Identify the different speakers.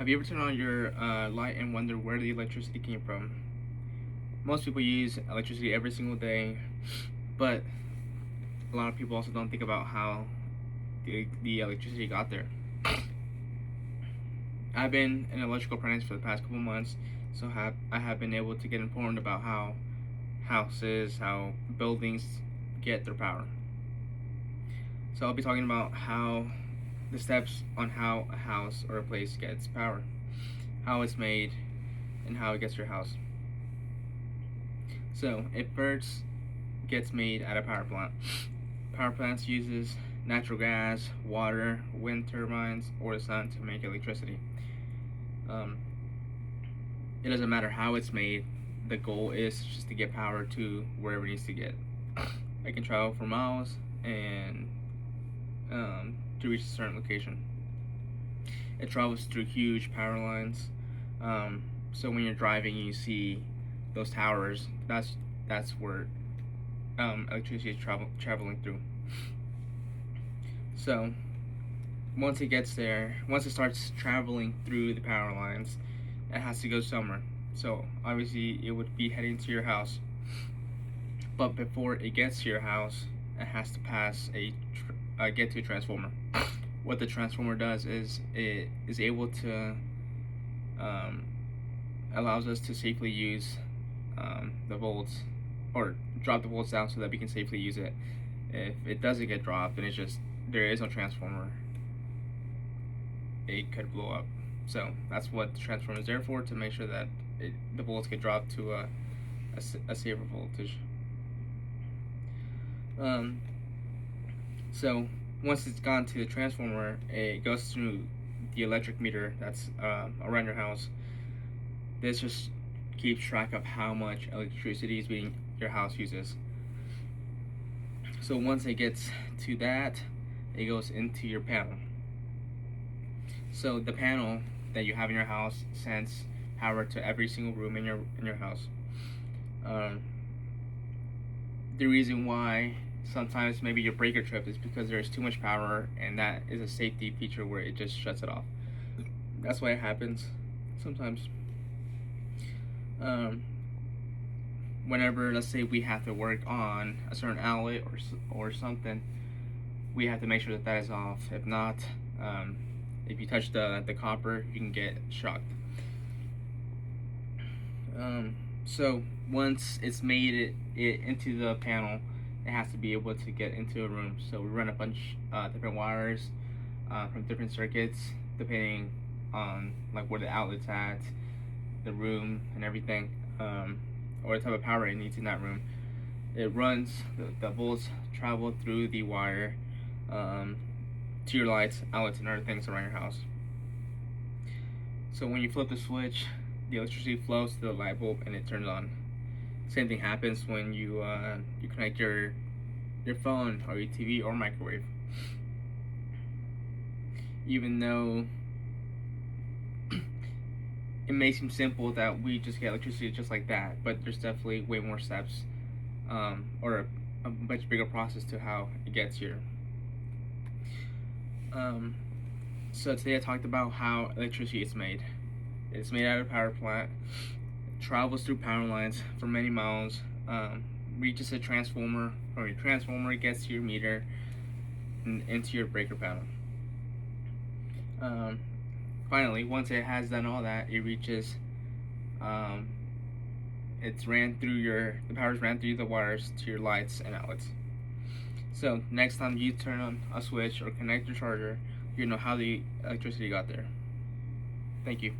Speaker 1: Have you ever turned on your light and wonder where the electricity came from? Most people use electricity every single day, but a lot of people also don't think about how the electricity got there. I've been an electrical apprentice for the past couple months, so I have been able to get informed about how houses, how buildings get their power. So I'll be talking about how the steps on how a house or a place gets power, how it's made, and how it gets to your house. So it first gets made at a power plant. Power plants uses natural gas, water, wind turbines, or the sun to make electricity. It doesn't matter how it's made. The goal is just to get power to wherever it needs to get. It can travel for miles and to reach a certain location. It travels through huge power lines. So when you're driving, you see those towers. That's where electricity is traveling through. So once it gets there, once it starts traveling through the power lines, it has to go somewhere. So obviously it would be heading to your house, but before it gets to your house, it has to pass get to a transformer. What the transformer does is it is able to allows us to safely use the volts, or drop the volts down so that we can safely use it. If it doesn't get dropped, then there is no transformer, it could blow up. So that's what the transformer is there for, to make sure that the volts get dropped to a safer voltage. So once it's gone to the transformer, it goes through the electric meter that's around your house. This just keeps track of how much electricity your house uses. So once it gets to that, it goes into your panel. So the panel that you have in your house sends power to every single room in your house. The reason why sometimes maybe your breaker trips is because there's too much power, and that is a safety feature where it just shuts it off. That's why it happens sometimes. Whenever, let's say, we have to work on a certain outlet or something, we have to make sure that is off. If not, if you touch the copper, you can get shocked. So once it's made it into the panel, it has to be able to get into a room. So we run a bunch different wires from different circuits, depending on like where the outlet's at, the room, and everything, or the type of power it needs in that room. It runs, the volts travel through the wire to your lights, outlets, and other things around your house. So when you flip the switch, the electricity flows to the light bulb and it turns on. Same thing happens when you connect your phone or your TV or microwave. Even though it may seem simple that we just get electricity just like that, but there's definitely way more steps, or a much bigger process to how it gets here. So today I talked about how electricity is made. It's made out of a power plant, travels through power lines for many miles, reaches a transformer. From your transformer, it gets to your meter and into your breaker panel. Finally, once it has done all that, it reaches, the power's ran through the wires to your lights and outlets. So next time you turn on a switch or connect your charger, you know how the electricity got there. Thank you.